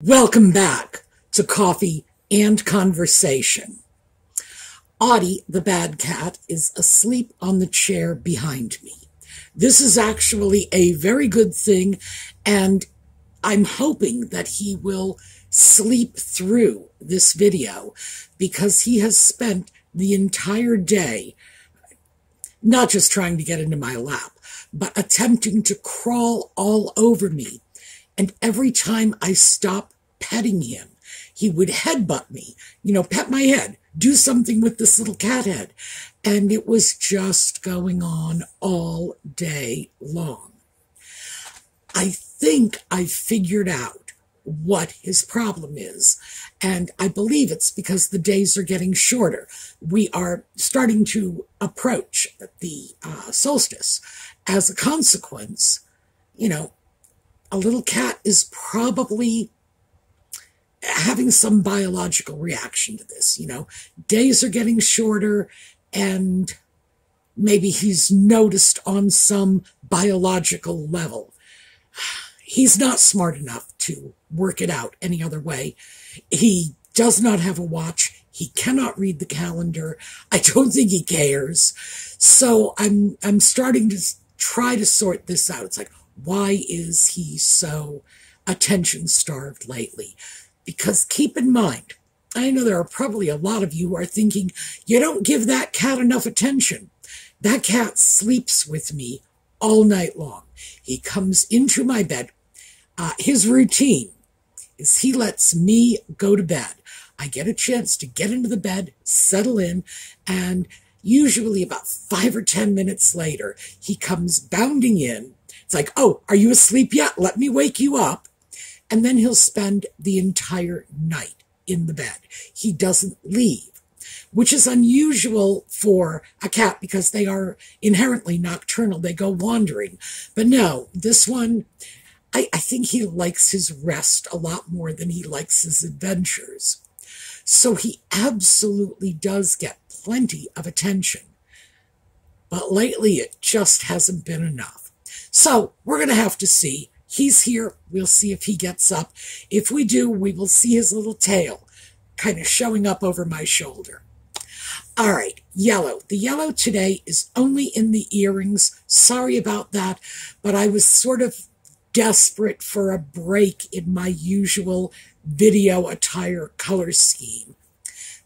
Welcome back to Coffee and Conversation. Audie, the bad cat, is asleep on the chair behind me. This is actually a very good thing, and I'm hoping that he will sleep through this video because he has spent the entire day not just trying to get into my lap, but attempting to crawl all over me. And every time I stop petting him, he would headbutt me, pet my head, do something with this little cat head. And it was just going on all day long. I think I figured out what his problem is. And I believe it's because the days are getting shorter. We are starting to approach the solstice. As a consequence, a little cat is probably having some biological reaction to this. Days are getting shorter, and maybe he's noticed on some biological level. He's not smart enough to work it out any other way. He does not have a watch. He cannot read the calendar. I don't think he cares. So I'm starting to try to sort this out. It's like, why is he so attention-starved lately? Because keep in mind, I know there are probably a lot of you who are thinking, you don't give that cat enough attention. That cat sleeps with me all night long. He comes into my bed. His routine is he lets me go to bed. I get a chance to get into the bed, settle in, and usually about 5 or 10 minutes later, he comes bounding in. It's like, oh, are you asleep yet? Let me wake you up. And then he'll spend the entire night in the bed. He doesn't leave, which is unusual for a cat because they are inherently nocturnal. They go wandering. But no, this one, I think he likes his rest a lot more than he likes his adventures. So he absolutely does get plenty of attention. But lately it just hasn't been enough. So we're going to have to see. He's here. We'll see if he gets up. If we do, we will see his little tail kind of showing up over my shoulder. All right, yellow. The yellow today is only in the earrings. Sorry about that, but I was sort of desperate for a break in my usual video attire color scheme.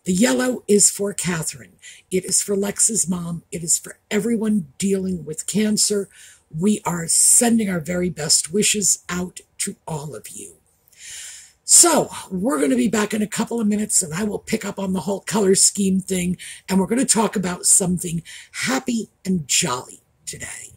The yellow is for Catherine. It is for Lex's mom. It is for everyone dealing with cancer. We are sending our very best wishes out to all of you. So we're going to be back in a couple of minutes, and I will pick up on the whole color scheme thing, and we're going to talk about something happy and jolly today.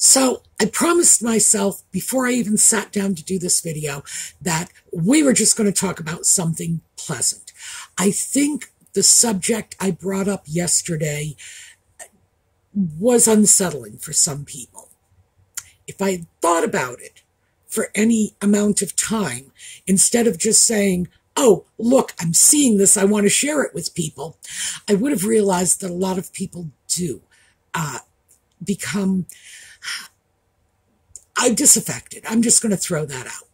So I promised myself before I even sat down to do this video that we were just going to talk about something pleasant. I think the subject I brought up yesterday was unsettling for some people. If I had thought about it for any amount of time, instead of just saying, oh, look, I'm seeing this, I want to share it with people, I would have realized that a lot of people do become disaffected. I'm just going to throw that out.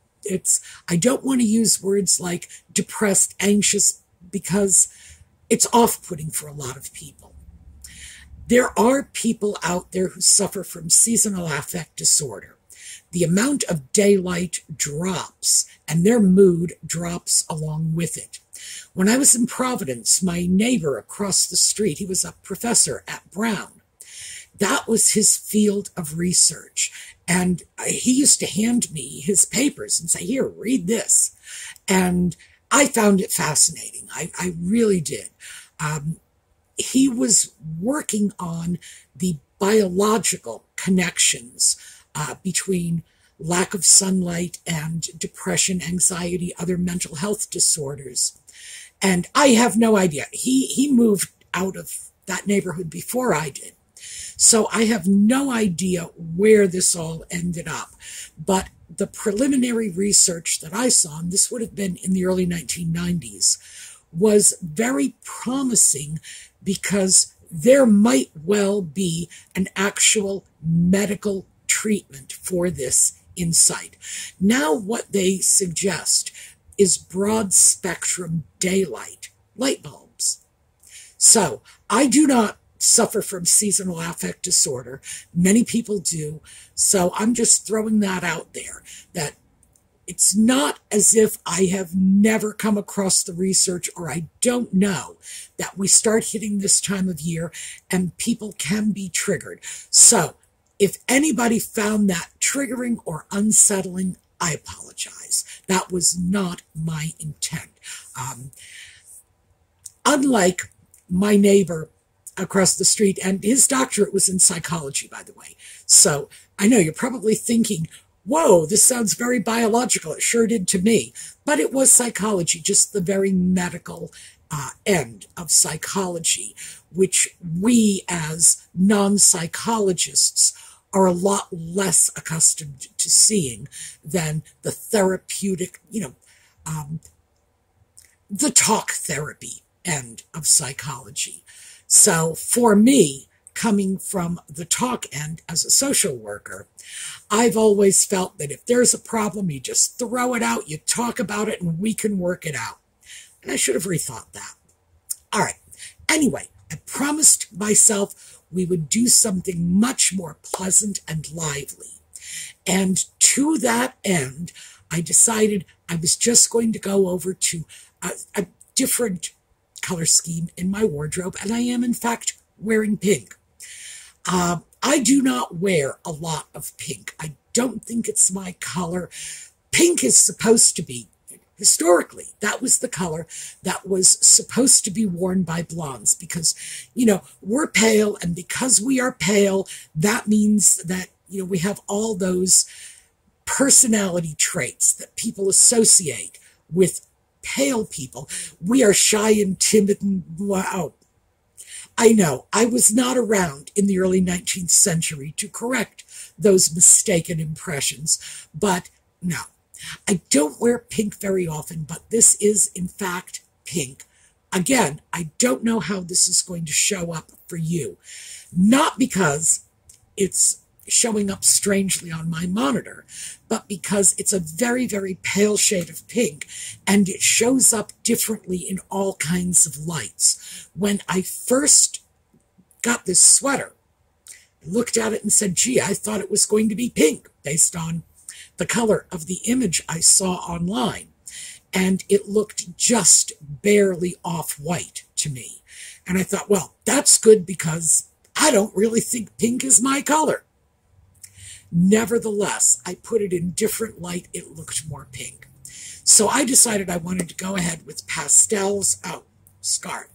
I don't want to use words like depressed, anxious, because it's off-putting for a lot of people. There are people out there who suffer from seasonal affect disorder. The amount of daylight drops, and their mood drops along with it. When I was in Providence, my neighbor across the street, he was a professor at Brown. That was his field of research. And he used to hand me his papers and say, here, read this. And I found it fascinating. I really did. He was working on the biological connections between lack of sunlight and depression, anxiety, other mental health disorders. And I have no idea. He moved out of that neighborhood before I did. So I have no idea where this all ended up. But the preliminary research that I saw, and this would have been in the early 1990s, was very promising because there might well be an actual medical treatment for this insight. Now what they suggest is broad spectrum daylight light bulbs. So I do not suffer from seasonal affect disorder. Many people do. So I'm just throwing that out there, that it's not as if I have never come across the research, or I don't know that we start hitting this time of year and people can be triggered. So if anybody found that triggering or unsettling, I apologize. That was not my intent. Unlike my neighbor across the street, and his doctorate was in psychology, by the way. So I know you're probably thinking, whoa, this sounds very biological. It sure did to me. But it was psychology, just the very medical end of psychology, which we as non-psychologists are a lot less accustomed to seeing than the therapeutic, the talk therapy end of psychology. So for me, coming from the talk end as a social worker, I've always felt that if there's a problem, you just throw it out, you talk about it, and we can work it out. And I should have rethought that. All right. Anyway, I promised myself we would do something much more pleasant and lively. And to that end, I decided I was just going to go over to a different color scheme in my wardrobe, and I am, in fact, wearing pink. I do not wear a lot of pink. I don't think it's my color. Pink is supposed to be, historically, that was the color that was supposed to be worn by blondes because, we're pale, and because we are pale, that means that, we have all those personality traits that people associate with pale people. We are shy and timid and wow. I know, I was not around in the early 19th century to correct those mistaken impressions, but no, I don't wear pink very often, but this is in fact pink. Again, I don't know how this is going to show up for you, not because it's showing up strangely on my monitor, but because it's a very, very pale shade of pink, and it shows up differently in all kinds of lights. When I first got this sweater, I looked at it and said, gee, I thought it was going to be pink based on the color of the image I saw online. And it looked just barely off-white to me. And I thought, well, that's good because I don't really think pink is my color. Nevertheless, I put it in different light. It looked more pink. So I decided I wanted to go ahead with pastels. Oh, scarf.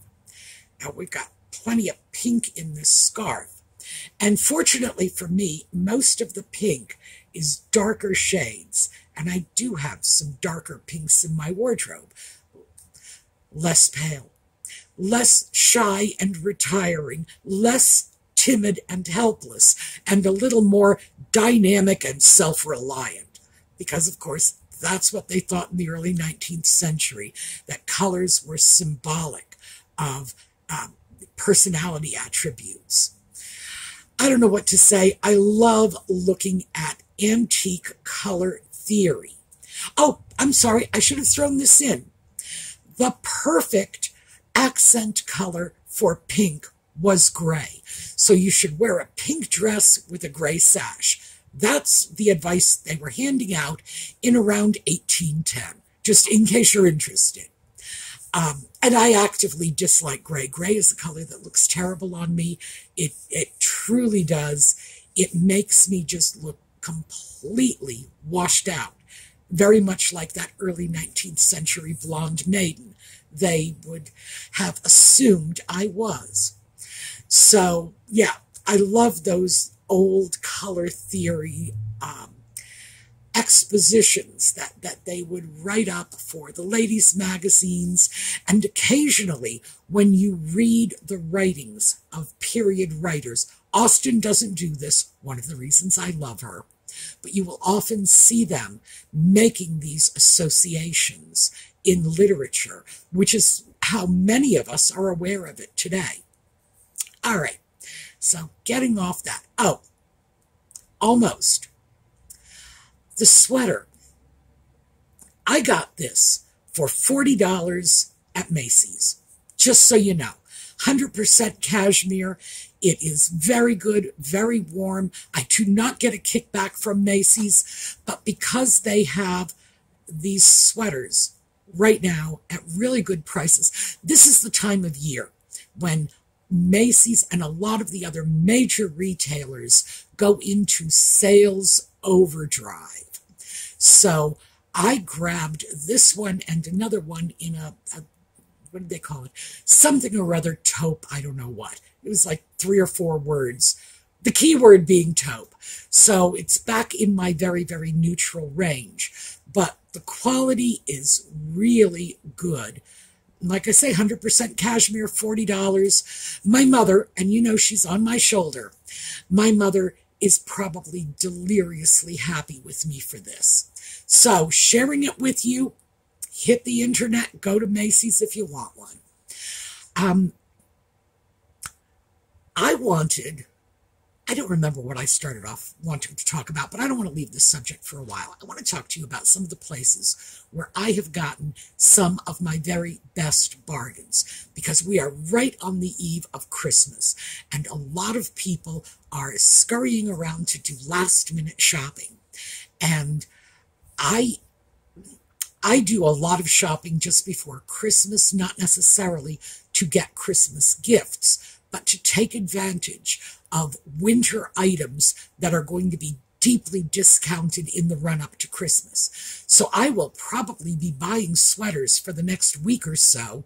Now we've got plenty of pink in this scarf. And fortunately for me, most of the pink is darker shades. And I do have some darker pinks in my wardrobe. Less pale, less shy and retiring, less timid and helpless, and a little more dynamic and self-reliant. Because, of course, that's what they thought in the early 19th century, that colors were symbolic of personality attributes. I don't know what to say. I love looking at antique color theory. Oh, I'm sorry, I should have thrown this in. The perfect accent color for pink was gray. So you should wear a pink dress with a gray sash. That's the advice they were handing out in around 1810, just in case you're interested. And I actively dislike gray. Gray is the color that looks terrible on me. It truly does. It makes me just look completely washed out, very much like that early 19th century blonde maiden they would have assumed I was. So, yeah, I love those old color theory expositions that they would write up for the ladies' magazines. And occasionally, when you read the writings of period writers, Austen doesn't do this, one of the reasons I love her, but you will often see them making these associations in literature, which is how many of us are aware of it today. All right, so getting off that. Oh, almost. The sweater. I got this for $40 at Macy's, just so you know. 100% cashmere. It is very good, very warm. I do not get a kickback from Macy's, but because they have these sweaters right now at really good prices, this is the time of year when Macy's and a lot of the other major retailers go into sales overdrive. So I grabbed this one and another one in a what did they call it? Something or other taupe, I don't know what. It was like 3 or 4 words, the key word being taupe. So it's back in my very, very neutral range. But the quality is really good. Like I say, 100% cashmere, $40. My mother, and you know she's on my shoulder, my mother is probably deliriously happy with me for this. So sharing it with you, hit the internet, go to Macy's if you want one. I don't remember what I started off wanting to talk about, but I don't want to leave this subject for a while. I want to talk to you about some of the places where I have gotten some of my very best bargains, because we are right on the eve of Christmas, and a lot of people are scurrying around to do last-minute shopping. And I do a lot of shopping just before Christmas, not necessarily to get Christmas gifts, but to take advantage of winter items that are going to be deeply discounted in the run-up to Christmas. So I will probably be buying sweaters for the next week or so,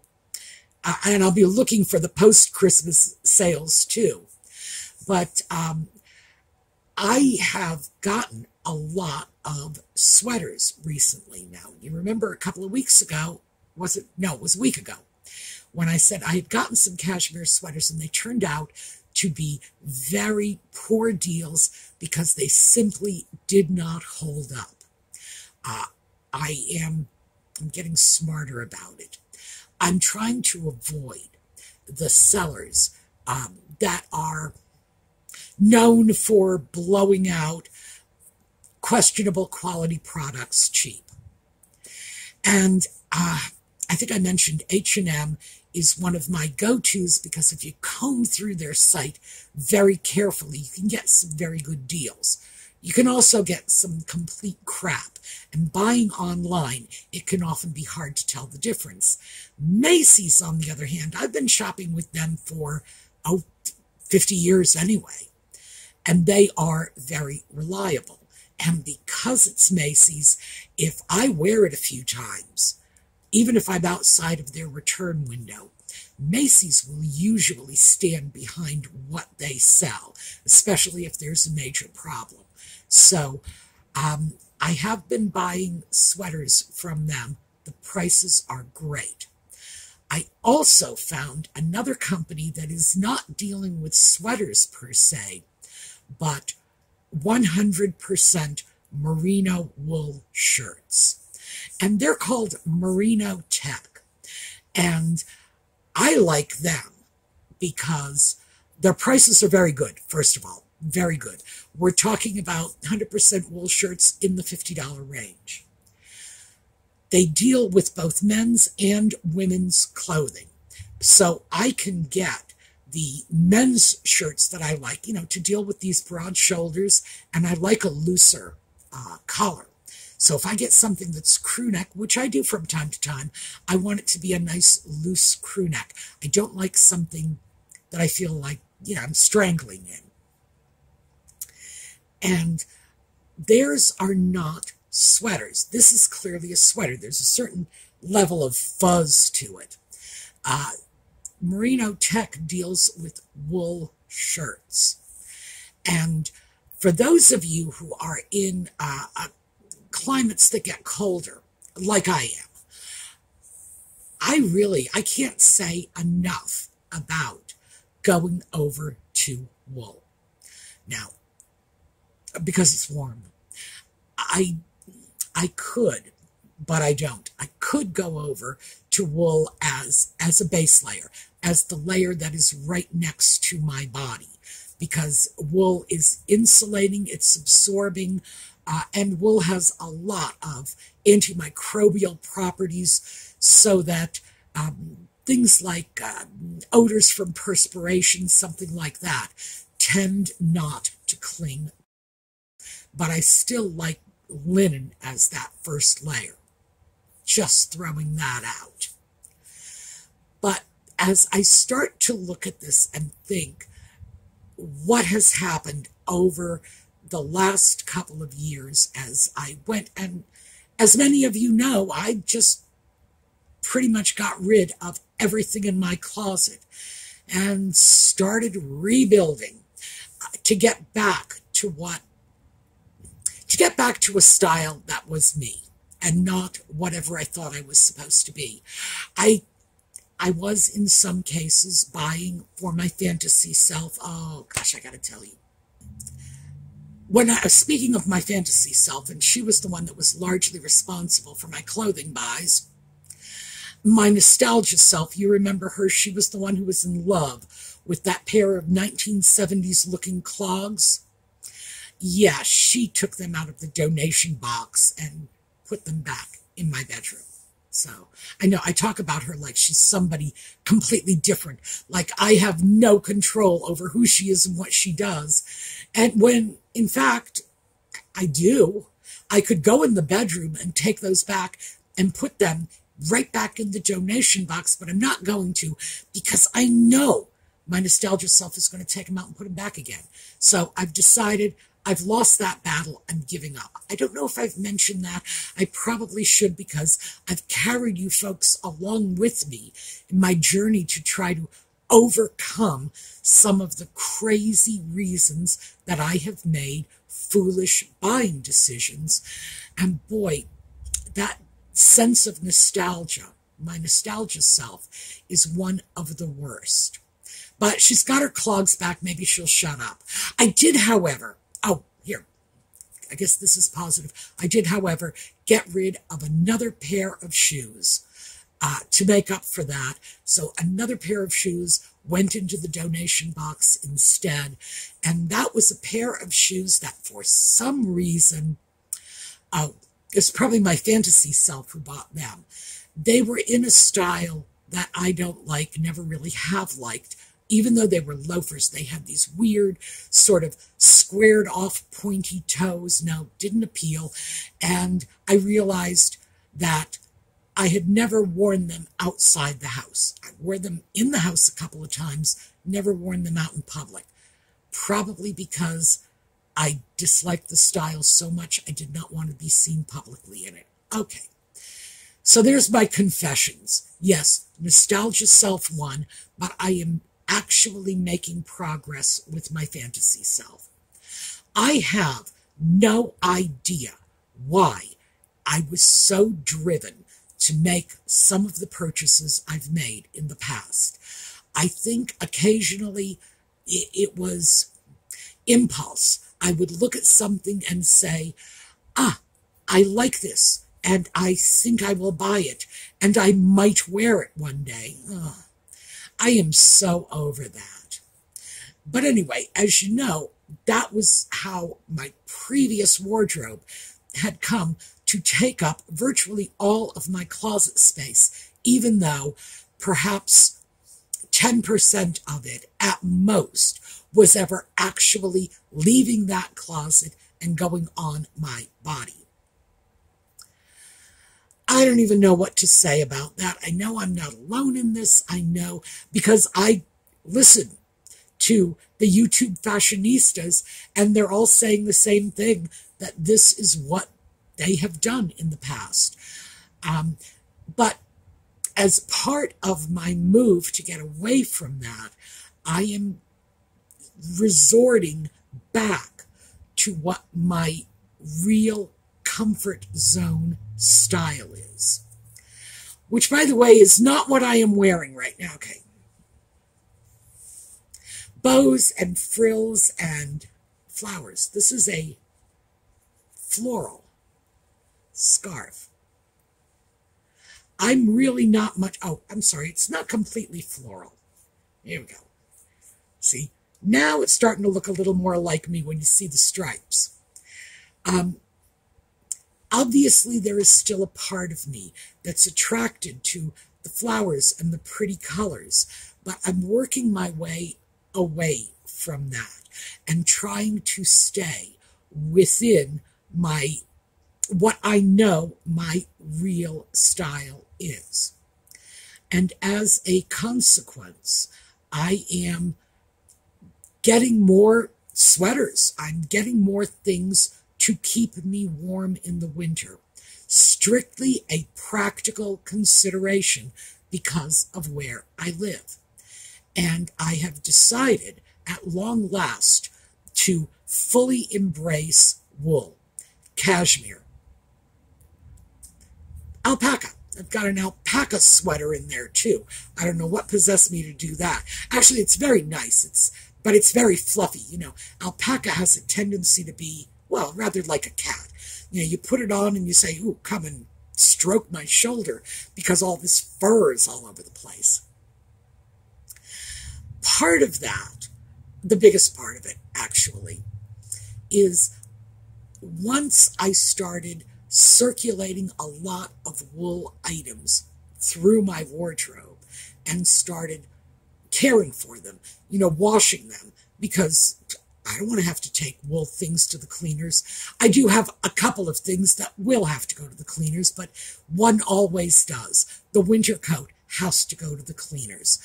and I'll be looking for the post-Christmas sales too. But I have gotten a lot of sweaters recently now. You remember a couple of weeks ago, it was a week ago, when I said I had gotten some cashmere sweaters and they turned out to be very poor deals because they simply did not hold up. I'm getting smarter about it. I'm trying to avoid the sellers that are known for blowing out questionable quality products cheap. And I think I mentioned H&M is one of my go-tos, because if you comb through their site very carefully, you can get some very good deals. You can also get some complete crap, and buying online, it can often be hard to tell the difference. Macy's, on the other hand, I've been shopping with them for 50 years anyway, and they are very reliable. And because it's Macy's, if I wear it a few times, even if I'm outside of their return window, Macy's will usually stand behind what they sell, especially if there's a major problem. So I have been buying sweaters from them. The prices are great. I also found another company that is not dealing with sweaters per se, but 100% merino wool shirts. And they're called Merino Tech. And I like them because their prices are very good, first of all. Very good. We're talking about 100% wool shirts in the $50 range. They deal with both men's and women's clothing. So I can get the men's shirts that I like, to deal with these broad shoulders, and I like a looser collar. So if I get something that's crew neck, which I do from time to time, I want it to be a nice loose crew neck. I don't like something that I feel like, I'm strangling in. And theirs are not sweaters. This is clearly a sweater. There's a certain level of fuzz to it. Merino Tech deals with wool shirts. And for those of you who are in climates that get colder, like I am, I can't say enough about going over to wool. Now, because it's warm, I could, but I don't. I could go over to wool as a base layer, as the layer that is right next to my body, because wool is insulating, it's absorbing, and wool has a lot of antimicrobial properties, so that things like odors from perspiration, something like that, tend not to cling. But I still like linen as that first layer. Just throwing that out. But as I start to look at this and think what has happened over the last couple of years as I went, and as many of you know, I just pretty much got rid of everything in my closet and started rebuilding to get back to a style that was me and not whatever I thought I was supposed to be. I was in some cases buying for my fantasy self. Oh gosh, I gotta tell you. Speaking of my fantasy self, and she was the one that was largely responsible for my clothing buys, my nostalgia self, you remember her, she was the one who was in love with that pair of 1970s looking clogs. Yeah, she took them out of the donation box and put them back in my bedroom. So I know I talk about her like she's somebody completely different, like I have no control over who she is and what she does. And when, in fact, I do. I could go in the bedroom and take those back and put them right back in the donation box, but I'm not going to, because I know my nostalgia self is going to take them out and put them back again. So I've decided I've lost that battle. I'm giving up. I don't know if I've mentioned that. I probably should, because I've carried you folks along with me in my journey to try to overcome some of the crazy reasons that I have made foolish buying decisions. And boy, that sense of nostalgia, my nostalgia self, is one of the worst. But she's got her clogs back. Maybe she'll shut up. I did, however, I guess this is positive. I did, however, get rid of another pair of shoes to make up for that. So another pair of shoes went into the donation box instead. And that was a pair of shoes that for some reason, it's probably my fantasy self who bought them. They were in a style that I don't like, never really have liked. Even though they were loafers, they had these weird sort of squared off pointy toes. No, didn't appeal. And I realized that I had never worn them outside the house. I wore them in the house a couple of times, never worn them out in public. Probably because I disliked the style so much I did not want to be seen publicly in it. Okay. So there's my confessions. Yes, nostalgia self won, but I am actually making progress with my fantasy self. I have no idea why I was so driven to make some of the purchases I've made in the past. I think occasionally it was impulse. I would look at something and say, I like this, and I think I will buy it, and I might wear it one day. I am so over that. But anyway, as you know, that was how my previous wardrobe had come to take up virtually all of my closet space, even though perhaps 10% of it at most was ever actually leaving that closet and going on my body. I don't even know what to say about that. I know I'm not alone in this. I know, because I listen to the YouTube fashionistas, and they're all saying the same thing, that this is what they have done in the past. But as part of my move to get away from that, I am resorting back to what my real comfort zone style is. Which, by the way, is not what I am wearing right now. Okay. Bows and frills and flowers. This is a floral scarf. I'm really not much. Oh, I'm sorry. It's not completely floral. Here we go. See? Now it's starting to look a little more like me when you see the stripes. Obviously, there is still a part of me that's attracted to the flowers and the pretty colors, but I'm working my way away from that and trying to stay within what I know my real style is. And as a consequence, I am getting more sweaters. I'm getting more things to keep me warm in the winter. Strictly a practical consideration because of where I live. And I have decided at long last to fully embrace wool, cashmere, alpaca. I've got an alpaca sweater in there too. I don't know what possessed me to do that. Actually, it's very nice. But it's very fluffy. You know, alpaca has a tendency to be, well, rather like a cat. You know, you put it on and you say, ooh, come and stroke my shoulder, because all this fur is all over the place. Part of that, the biggest part of it actually, is once I started circulating a lot of wool items through my wardrobe and started caring for them, you know, washing them, because I don't want to have to take wool things to the cleaners. I do have a couple of things that will have to go to the cleaners, but one always does. The winter coat has to go to the cleaners.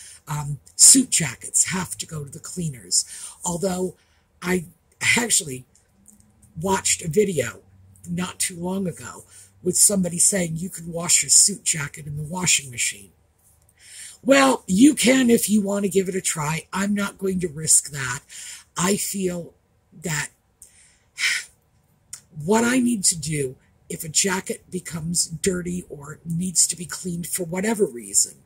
Suit jackets have to go to the cleaners. Although I actually watched a video not too long ago with somebody saying you can wash your suit jacket in the washing machine. Well, you can if you want to give it a try. I'm not going to risk that. I feel that what I need to do if a jacket becomes dirty or needs to be cleaned for whatever reason,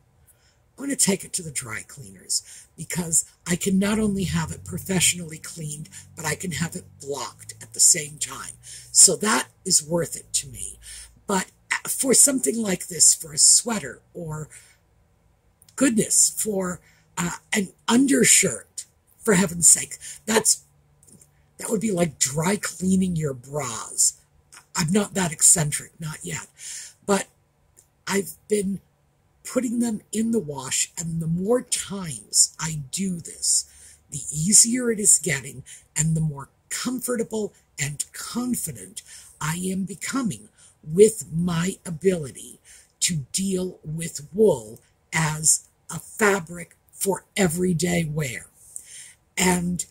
I'm going to take it to the dry cleaners, because I can not only have it professionally cleaned, but I can have it blocked at the same time. So that is worth it to me. But for something like this, for a sweater, or goodness, for an undershirt, for heaven's sake, that would be like dry cleaning your bras. I'm not that eccentric, not yet. But I've been putting them in the wash, and the more times I do this, the easier it is getting, and the more comfortable and confident I am becoming with my ability to deal with wool as a fabric for everyday wear. And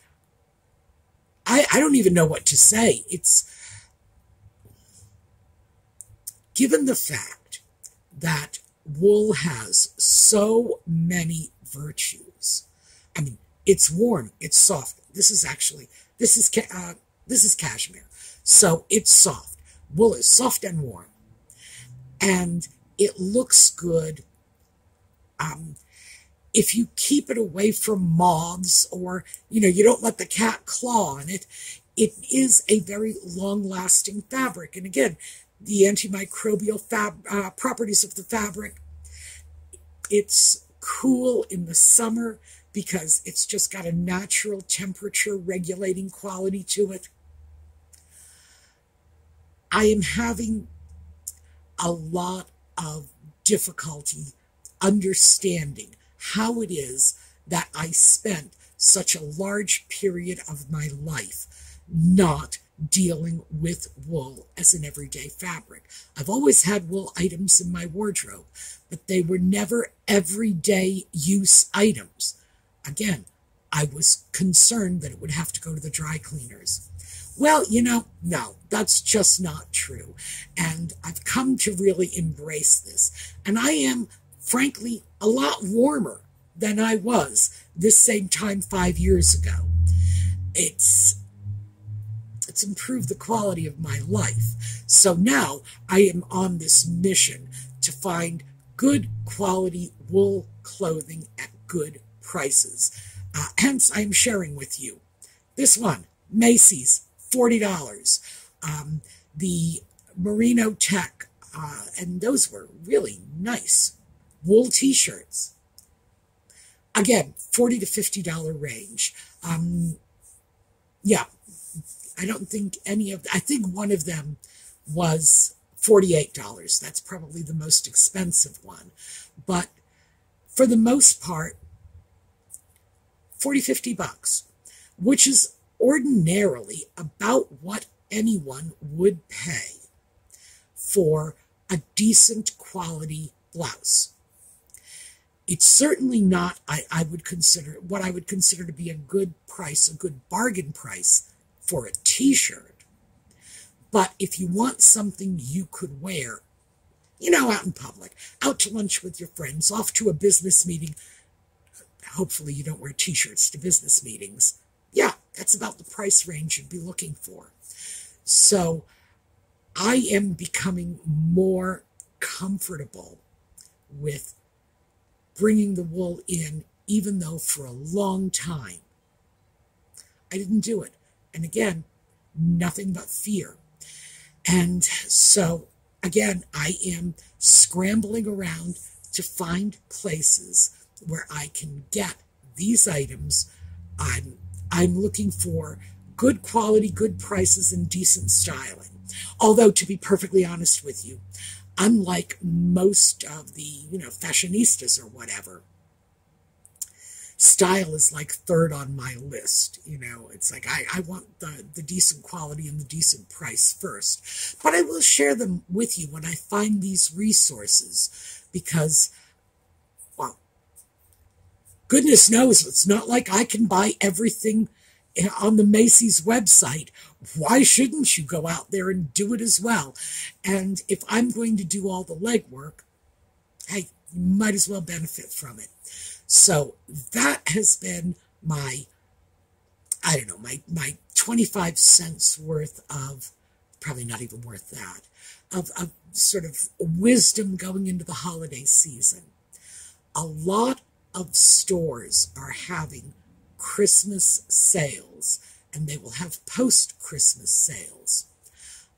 I don't even know what to say. It's given the fact that wool has so many virtues. I mean, it's warm, it's soft. This is cashmere, so it's soft. Wool is soft and warm, and it looks good. If you keep it away from moths, or, you know, you don't let the cat claw on it, it is a very long-lasting fabric. And again, the antimicrobial properties of the fabric, it's cool in the summer because it's just got a natural temperature regulating quality to it. I am having a lot of difficulty understanding how it is that I spent such a large period of my life not dealing with wool as an everyday fabric. I've always had wool items in my wardrobe, but they were never everyday use items. Again, I was concerned that it would have to go to the dry cleaners. Well, you know, no, that's just not true. And I've come to really embrace this. And I am, frankly, a lot warmer than I was this same time 5 years ago. It's it's improved the quality of my life. So now I am on this mission to find good quality wool clothing at good prices. Hence, I'm sharing with you this one, Macy's, $40. The Merino Tech, and those were really nice wool t-shirts. Again, $40 to $50 range. Yeah, I don't think any of, I think one of them was $48. That's probably the most expensive one. But for the most part, 40, 50 bucks, which is ordinarily about what anyone would pay for a decent quality blouse. It's certainly not, I would consider, what I would consider to be a good price, a good bargain price for a t-shirt. But if you want something you could wear, you know, out in public, out to lunch with your friends, off to a business meeting, hopefully you don't wear t-shirts to business meetings. Yeah, that's about the price range you'd be looking for. So I am becoming more comfortable with bringing the wool in, even though for a long time I didn't do it. And again, nothing but fear. And so, again, I am scrambling around to find places where I can get these items. I'm looking for good quality, good prices, and decent styling. Although, to be perfectly honest with you, unlike most of the, fashionistas or whatever, style is like third on my list. It's like I want the decent quality and the decent price first. But I will share them with you when I find these resources because, well, goodness knows it's not like I can buy everything on the Macy's website. Why shouldn't you go out there and do it as well? And if I'm going to do all the legwork, hey, you might as well benefit from it. So that has been my 25 cents worth of, probably not even worth that, of sort of wisdom going into the holiday season. A lot of stores are having Christmas sales, and they will have post-Christmas sales.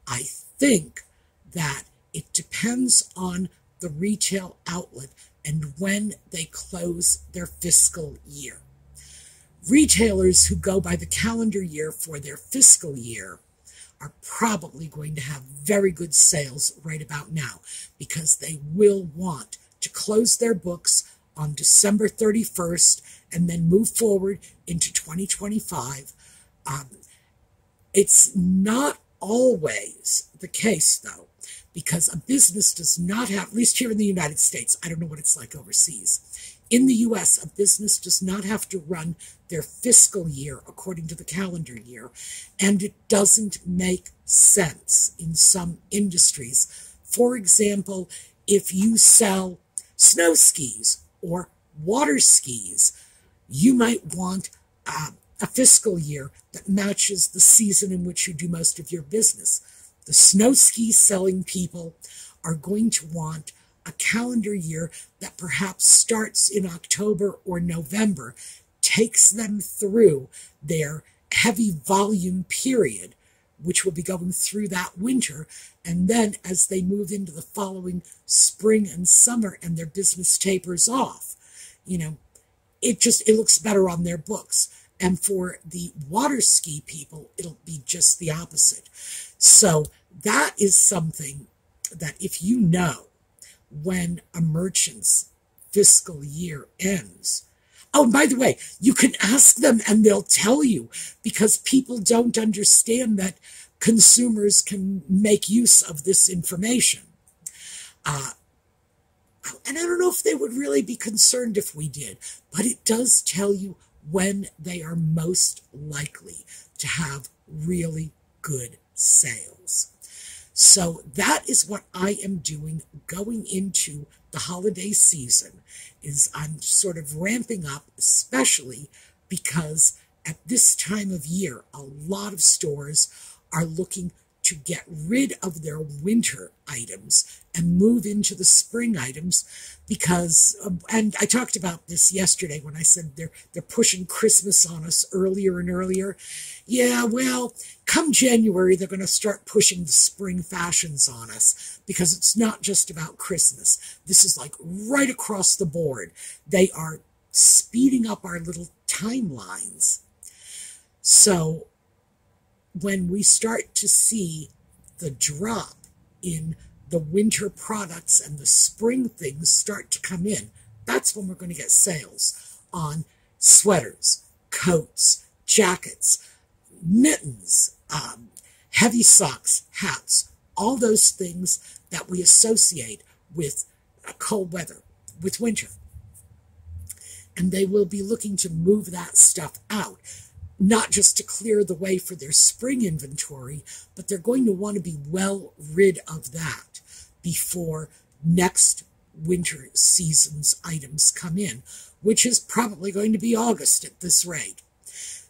I think that it depends on the retail outlet and when they close their fiscal year. Retailers who go by the calendar year for their fiscal year are probably going to have very good sales right about now because they will want to close their books on December 31st and then move forward into 2025. It's not always the case, though, because a business does not have, at least here in the United States, I don't know what it's like overseas. In the U.S., a business does not have to run their fiscal year according to the calendar year, and it doesn't make sense in some industries. For example, if you sell snow skis or water skis, you might want a fiscal year that matches the season in which you do most of your business. The snow ski selling people are going to want a calendar year that perhaps starts in October or November, takes them through their heavy volume period, which will be going through that winter, and then as they move into the following spring and summer and their business tapers off, it looks better on their books. And for the water ski people, it'll be just the opposite. So that is something that if you know when a merchant's fiscal year ends. Oh, and by the way, you can ask them and they'll tell you, because people don't understand that consumers can make use of this information. And I don't know if they would really be concerned if we did, but it does tell you when they are most likely to have really good sales. So that is what I am doing going into the holiday season, is I'm sort of ramping up, especially because at this time of year, a lot of stores are looking to get rid of their winter items and move into the spring items because, and I talked about this yesterday when I said they're pushing Christmas on us earlier and earlier. Yeah, well, come January, they're going to start pushing the spring fashions on us because it's not just about Christmas. This is like right across the board. They are speeding up our little timelines. So when we start to see the drop in the winter products and the spring things start to come in, that's when we're going to get sales on sweaters, coats, jackets, mittens, heavy socks, hats, all those things that we associate with cold weather, with winter. And they will be looking to move that stuff out, not just to clear the way for their spring inventory, but they're going to want to be well rid of that before next winter season's items come in, which is probably going to be August at this rate.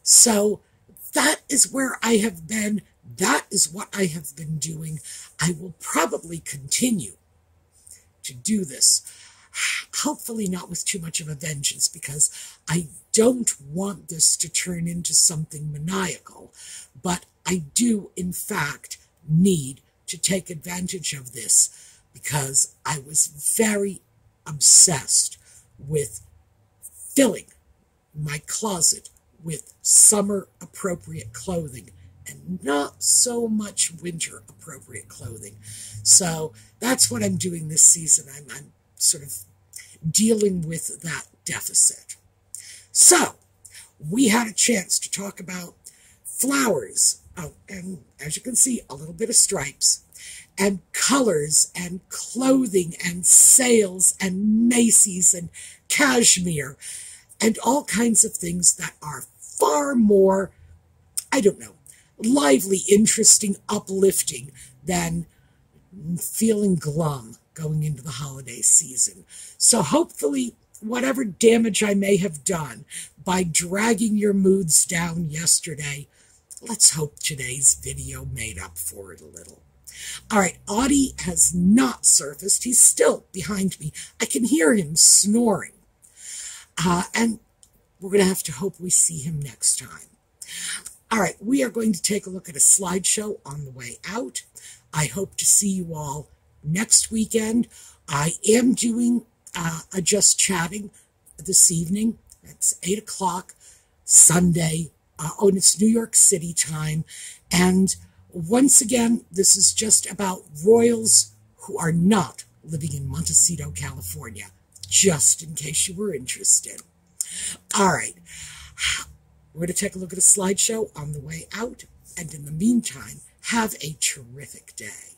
So that is where I have been. That is what I have been doing. I will probably continue to do this. Hopefully not with too much of a vengeance, because I don't want this to turn into something maniacal. But I do, in fact, need to take advantage of this because I was very obsessed with filling my closet with summer-appropriate clothing and not so much winter-appropriate clothing. So that's what I'm doing this season. I'm sort of dealing with that deficit. So we had a chance to talk about flowers, and as you can see, a little bit of stripes, and colors, and clothing, and sales, and Macy's, and cashmere, and all kinds of things that are far more, I don't know, lively, interesting, uplifting than feeling glum going into the holiday season. So hopefully, whatever damage I may have done by dragging your moods down yesterday, let's hope today's video made up for it a little. All right, Audie has not surfaced. He's still behind me. I can hear him snoring. And we're going to have to hope we see him next time. All right, we are going to take a look at a slideshow on the way out. I hope to see you all next weekend. I am doing a Just Chatting this evening. It's 8 o'clock Sunday. And it's New York City time. And once again, this is just about royals who are not living in Montecito, California, just in case you were interested. All right. We're going to take a look at a slideshow on the way out. And in the meantime, have a terrific day.